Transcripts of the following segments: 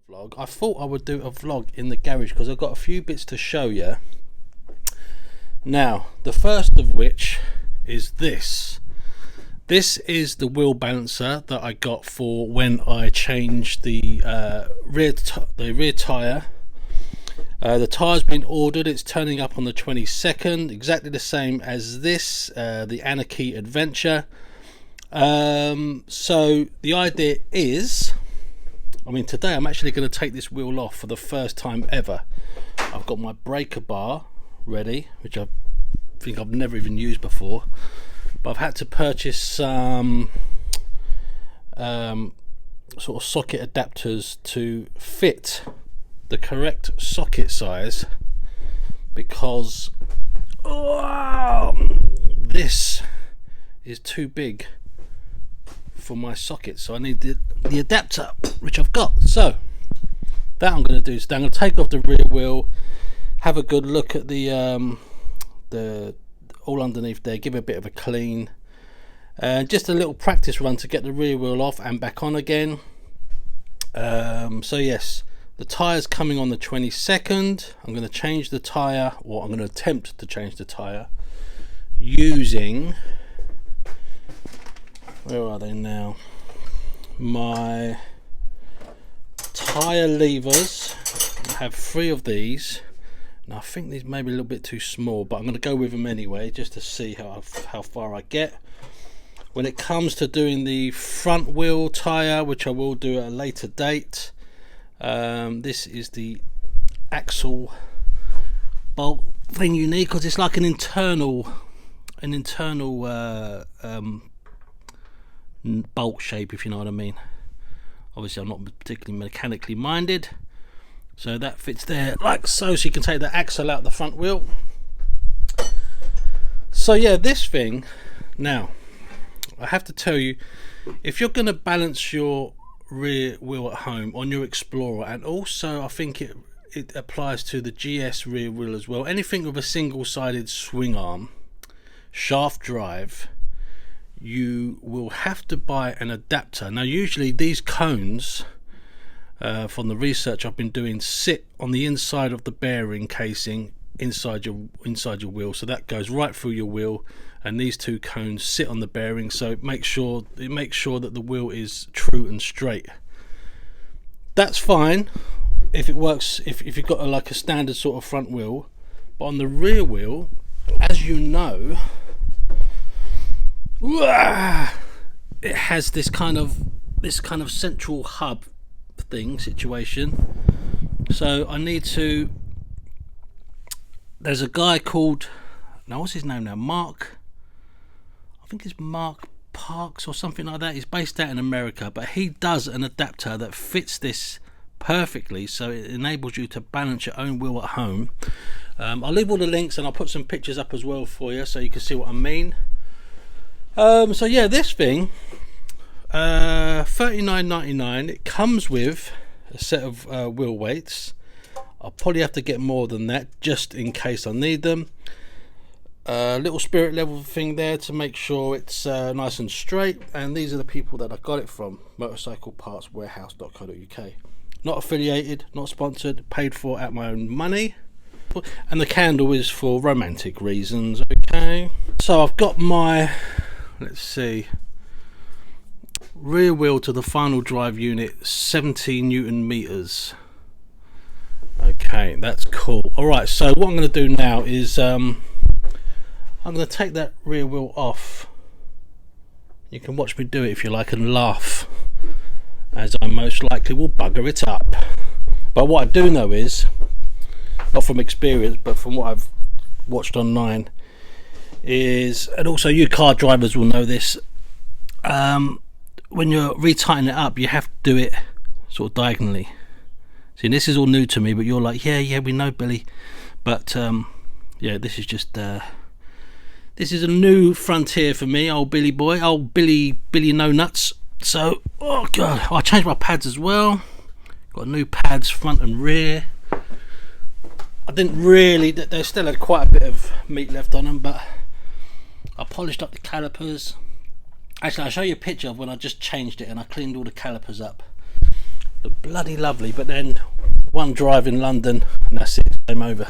vlog. I thought I would do a vlog in the garage because I've got a few bits to show you. Now, the first of which is this. This is the wheel balancer that I got for when I changed the rear tyre. The tyre's been ordered. It's turning up on the 22nd, exactly the same as this, the Anarchy Adventure. So the idea is, today I'm actually going to take this wheel off for the first time ever. I've got my breaker bar ready, which I think I've never even used before, but I've had to purchase some sort of socket adapters to fit the correct socket size, because this is too big for my socket, so I need the adapter, which I've got. So that I'm going to do today. I'm going to take off the rear wheel, have a good look at the all underneath there, give it a bit of a clean, just a little practice run to get the rear wheel off and back on again. So yes, the tyre's coming on the 22nd. I'm going to change the tyre, or I'm going to attempt to change the tyre using, where are they now, my tyre levers. I have 3 of these. Now I think these may be a little bit too small, but I'm going to go with them anyway, just to see how far I get. When it comes to doing the front wheel tyre, which I will do at a later date, this is the axle bolt thing you need, because it's like an internal bolt shape, if you know what I mean. Obviously I'm not particularly mechanically minded, so that fits there like so you can take the axle out the front wheel. So yeah, this thing, now I have to tell you, if you're going to balance your rear wheel at home on your Explorer, and also I think it applies to the GS rear wheel as well, anything with a single-sided swing arm shaft drive, you will have to buy an adapter. Now usually these cones, from the research I've been doing, sit on the inside of the bearing casing inside your wheel, so that goes right through your wheel, and these 2 cones sit on the bearing, so it makes sure that the wheel is true and straight. That's fine if it works, if you've got like a standard sort of front wheel, but on the rear wheel, as you know, it has this kind of central hub thing situation. So I need to, there's a guy called, now what's his name now, I think it's Mark Parks or something like that. He's based out in America, but he does an adapter that fits this perfectly, so it enables you to balance your own wheel at home. I'll leave all the links, and I'll put some pictures up as well for you so you can see what I mean. So yeah, this thing, $39.99. It comes with a set of wheel weights. I'll probably have to get more than that just in case I need them. A little spirit level thing there to make sure it's nice and straight, and these are the people that I got it from, motorcyclepartswarehouse.co.uk. Not affiliated, not sponsored, paid for at my own money. And the candle is for romantic reasons. Okay, so I've got my, let's see, rear wheel to the final drive unit, 70 Newton meters. Okay, that's cool. Alright, so what I'm going to do now is I'm going to take that rear wheel off. You can watch me do it if you like and laugh, as I most likely will bugger it up. But what I do know is, not from experience but from what I've watched online, is, and also you car drivers will know this, when you're retightening it up, you have to do it sort of diagonally. See, this is all new to me, but you're like, yeah, we know, Billy. But yeah, this is just this is a new frontier for me, old Billy boy, old Billy no nuts. So, oh god, I changed my pads as well. Got new pads front and rear. I didn't really, they still had quite a bit of meat left on them, but I polished up the calipers. Actually, I'll show you a picture of when I just changed it and I cleaned all the calipers up. look bloody lovely. But then one drive in London and that's it, game over.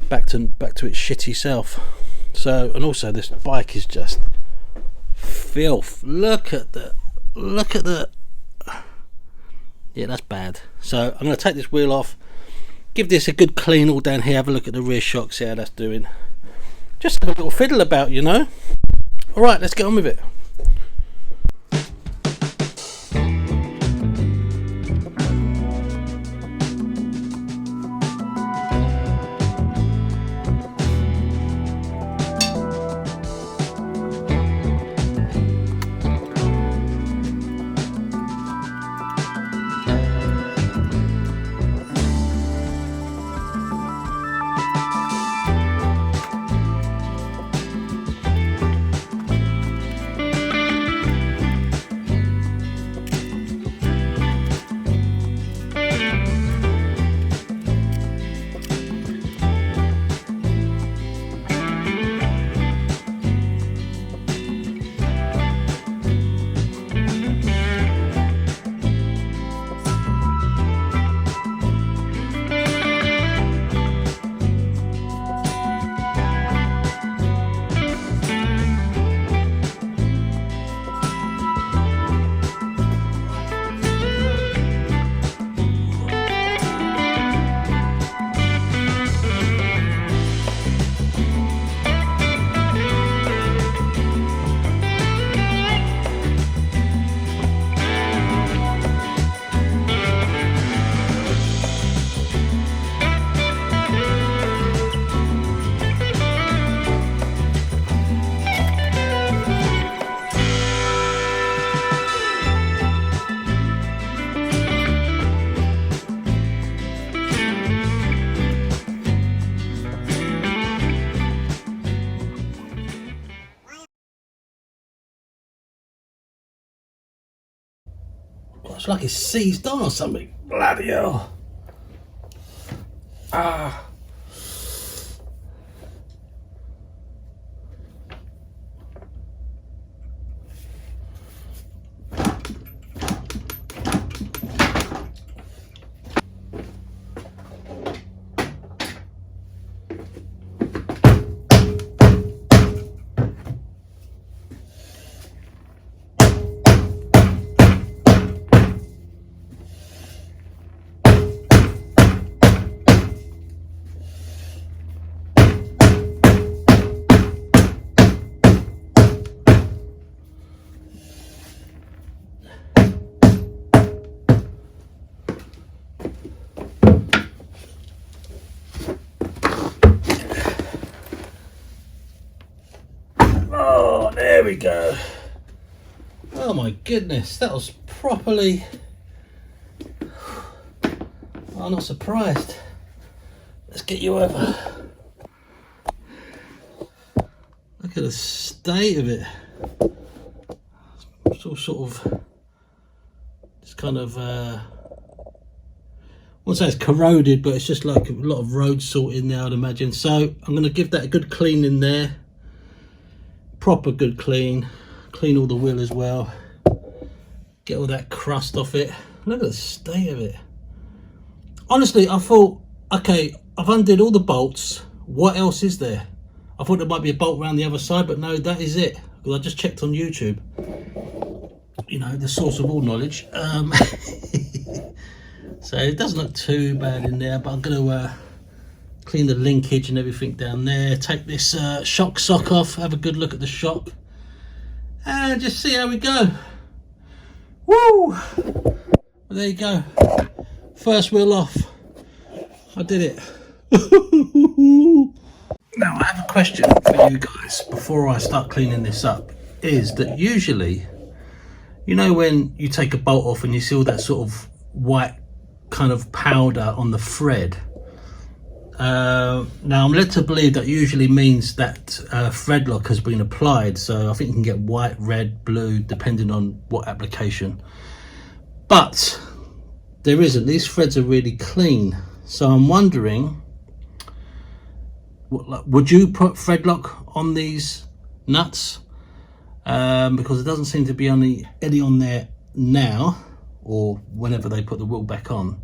Back to its shitty self. So, and also this bike is just filth. Look at the yeah, that's bad. So I'm going to take this wheel off, give this a good clean all down here, have a look at the rear shock, see how that's doing. Just have a little fiddle about, you know. Alright, let's get on with it. It's like it's seized on or something. Bloody hell. Ah. Oh, there we go. Oh my goodness, that was properly... I'm not surprised. Let's get you over. Look at the state of it. It's all sort of... It's kind of... I won't say it's corroded, but it's just like a lot of road salt in there, I'd imagine. So I'm going to give that a good clean in there. Proper good clean. Clean all the wheel as well. Get all that crust off it. Look at the state of it. Honestly, I thought, okay, I've undid all the bolts. What else is there? I thought there might be a bolt around the other side, but no, that is it. Because I just checked on YouTube. You know, the source of all knowledge. So it doesn't look too bad in there, but I'm going to clean the linkage and everything down there. Take this shock sock off, have a good look at the shock, and just see how we go. Woo! Well, there you go. First wheel off. I did it. Now I have a question for you guys before I start cleaning this up. Is that usually, you know, when you take a bolt off and you see all that sort of white kind of powder on the thread, now I'm led to believe that usually means that thread lock has been applied. So I think you can get white, red, blue depending on what application, but there isn't. These threads are really clean. So I'm wondering, would you put thread lock on these nuts? Because it doesn't seem to be any on there now, or whenever they put the wheel back on.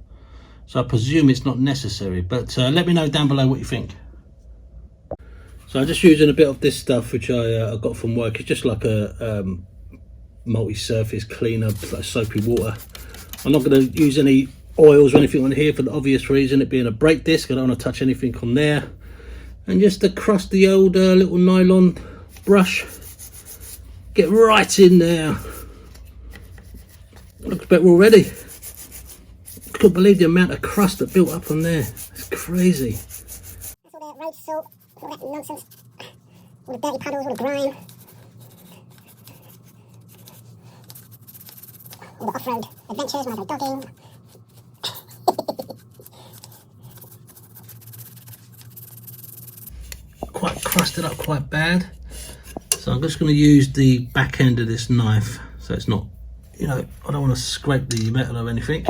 So I presume it's not necessary, but let me know down below what you think. So I'm just using a bit of this stuff which I got from work. It's just like a multi-surface cleaner, like soapy water. I'm not going to use any oils or anything on here for the obvious reason, it being a brake disc. I don't want to touch anything on there. And just to crust the old little nylon brush, get right in there. Looks better already. I couldn't believe the amount of crust that built up on there. It's crazy. That's all the road salt, all that nonsense. All the dirty puddles, all the grime. All the off-road adventures, when I go dogging. Quite crusted up quite bad. So I'm just going to use the back end of this knife so it's not, you know, I don't want to scrape the metal or anything.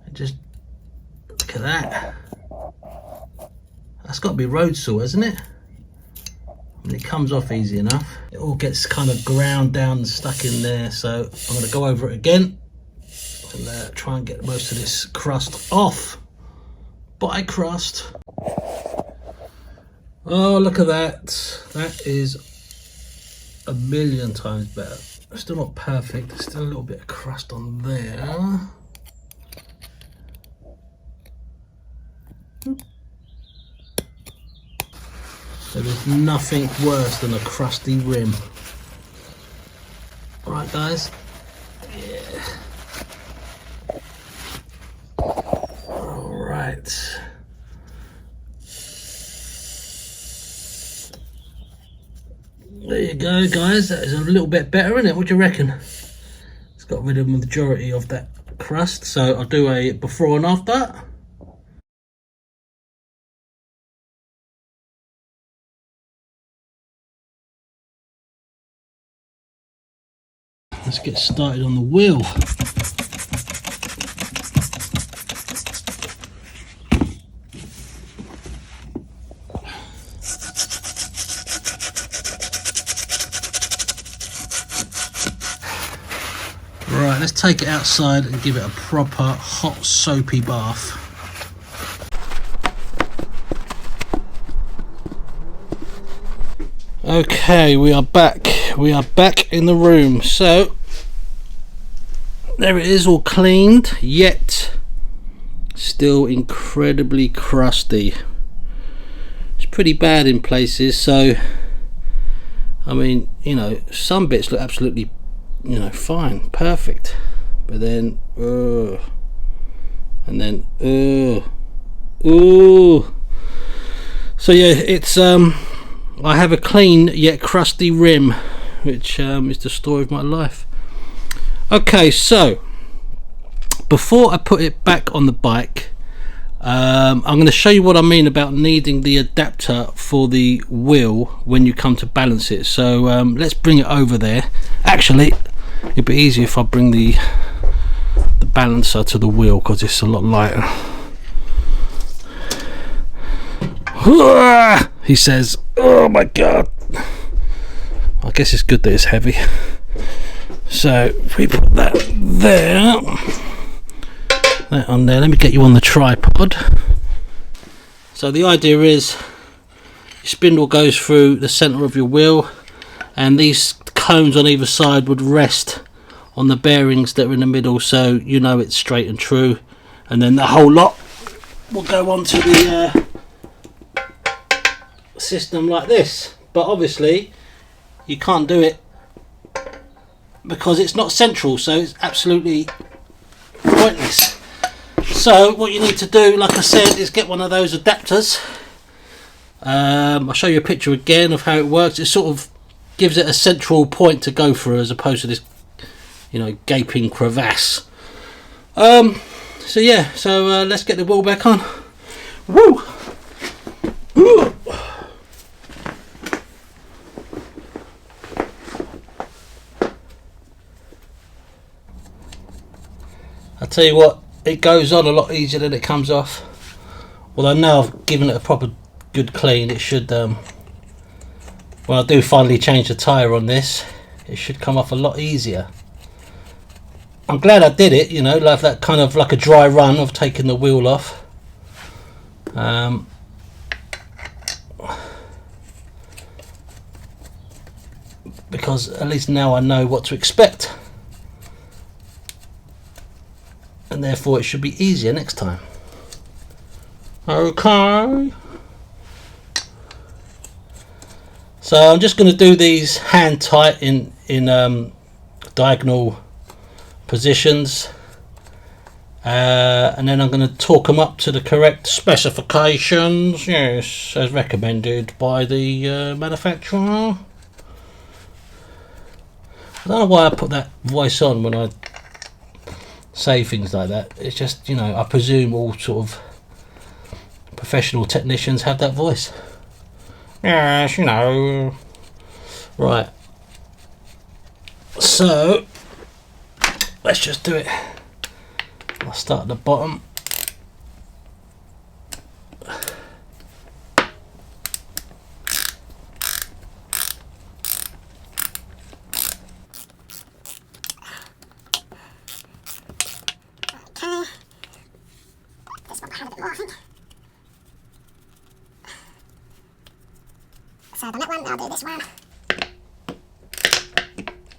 And just look at that. That's got to be road salt, hasn't it? I mean, it comes off easy enough. It all gets kind of ground down and stuck in there, so I'm going to go over it again and try and get most of this crust off. Bye crust. Oh, look at that. That is a million times better. Still not perfect. There's still a little bit of crust on there. So there's nothing worse than a crusty rim. Alright guys. Yeah. Alright. There you go guys, that is a little bit better, isn't it? What do you reckon? It's got rid of the majority of that crust, so I'll do a before and after. Let's get started on the wheel. Right, let's take it outside and give it a proper hot soapy bath. Okay, we are back. We are back in the room. So there it is, all cleaned, yet still incredibly crusty. It's pretty bad in places, so I mean, you know, some bits look absolutely, you know, fine, perfect, but then and then so yeah, it's I have a clean yet crusty rim, which is the story of my life. Okay, so before I put it back on the bike, I'm going to show you what I mean about needing the adapter for the wheel when you come to balance it. So let's bring it over there. Actually, it'd be easier if I bring the balancer to the wheel because it's a lot lighter. He says, oh my god. I guess it's good that it's heavy. So if we put that there, that on there, let me get you on the tripod. So the idea is your spindle goes through the center of your wheel, and these cones on either side would rest on the bearings that are in the middle, so you know it's straight and true, and then the whole lot will go onto the system like this. But obviously you can't do it because it's not central, so it's absolutely pointless. So what you need to do, like I said, is get one of those adapters. I'll show you a picture again of how it works. It sort of gives it a central point to go through as opposed to this, you know, gaping crevasse. So yeah, so let's get the wheel back on. Woo! Woo! I tell you what, it goes on a lot easier than it comes off. Although now I've given it a proper good clean, it should, when I do finally change the tyre on this, it should come off a lot easier. I'm glad I did it, you know, like that kind of like a dry run of taking the wheel off. Because at least now I know what to expect, and therefore it should be easier next time. Okay. So I'm just going to do these hand tight in diagonal positions, and then I'm going to torque them up to the correct specifications, yes, as recommended by the manufacturer. I don't know why I put that voice on when I say things like that. It's just, you know, I presume all sort of professional technicians have that voice. Yes, you know. Right. So, let's just do it. I'll start at the bottom. So I've done that one, I'll do this one.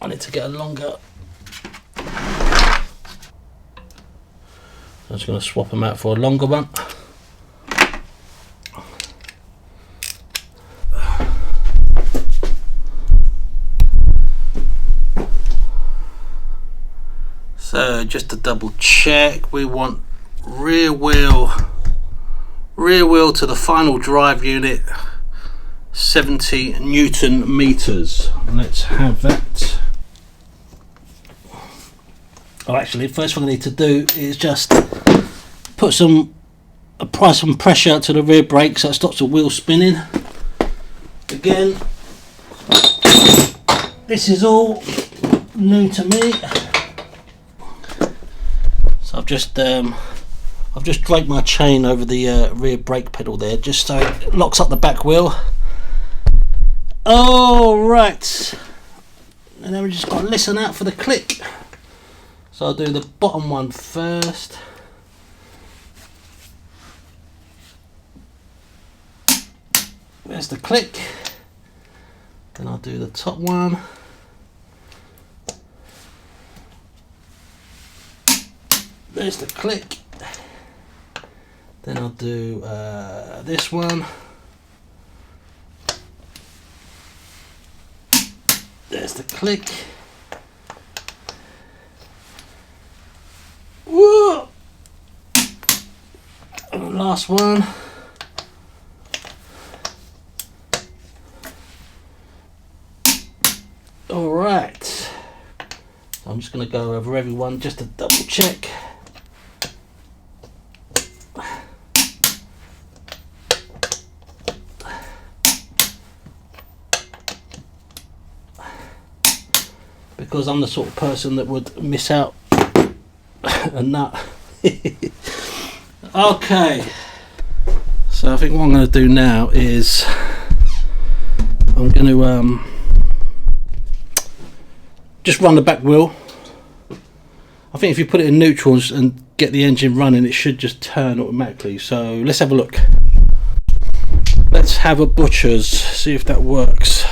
I need to get a longer. I'm just going to swap them out for a longer one. So just to double check, we want rear wheel to the final drive unit, 70 Newton meters. Let's have that. Oh, actually, first thing I need to do is just apply some pressure to the rear brake so it stops the wheel spinning. Again, this is all new to me. So I've just draped my chain over the rear brake pedal there, just so it locks up the back wheel. All right, and then we just got to listen out for the click. So I'll do the bottom one first. There's the click. Then I'll do the top one. There's the click. Then I'll do this one. There's the click. Whoa! And the last one. All right. So I'm just going to go over everyone just to double check. Because I'm the sort of person that would miss out a nut. Okay, so I think what I'm going to do now is I'm going to just run the back wheel. I think if you put it in neutral and get the engine running, it should just turn automatically. So let's have a look. Let's have a butcher's, see if that works.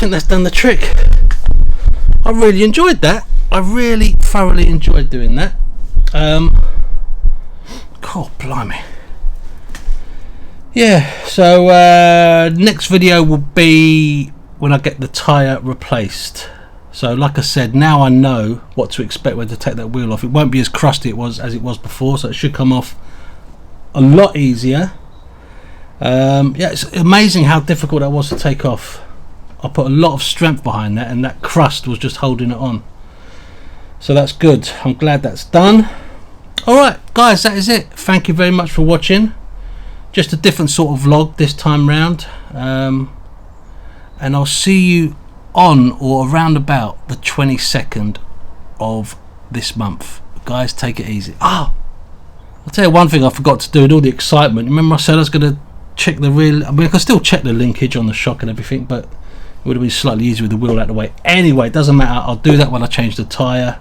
think that's done the trick. I really enjoyed that. I really thoroughly enjoyed doing that. God blimey. Yeah, so next video will be when I get the tyre replaced. So like I said, now I know what to expect when to take that wheel off. It won't be as crusty as it was before, so it should come off a lot easier. Yeah, it's amazing how difficult that was to take off. I put a lot of strength behind that, and that crust was just holding it on. So that's good. I'm glad that's done. Alright guys, that is it. Thank you very much for watching. Just a different sort of vlog this time round. And I'll see you on or around about the 22nd of this month. Guys, take it easy. I'll tell you one thing I forgot to do with all the excitement. Remember I said I was going to check the rear. I mean, I can still check the linkage on the shock and everything, but it would have been slightly easier with the wheel out of the way. Anyway, it doesn't matter. I'll do that when I change the tyre.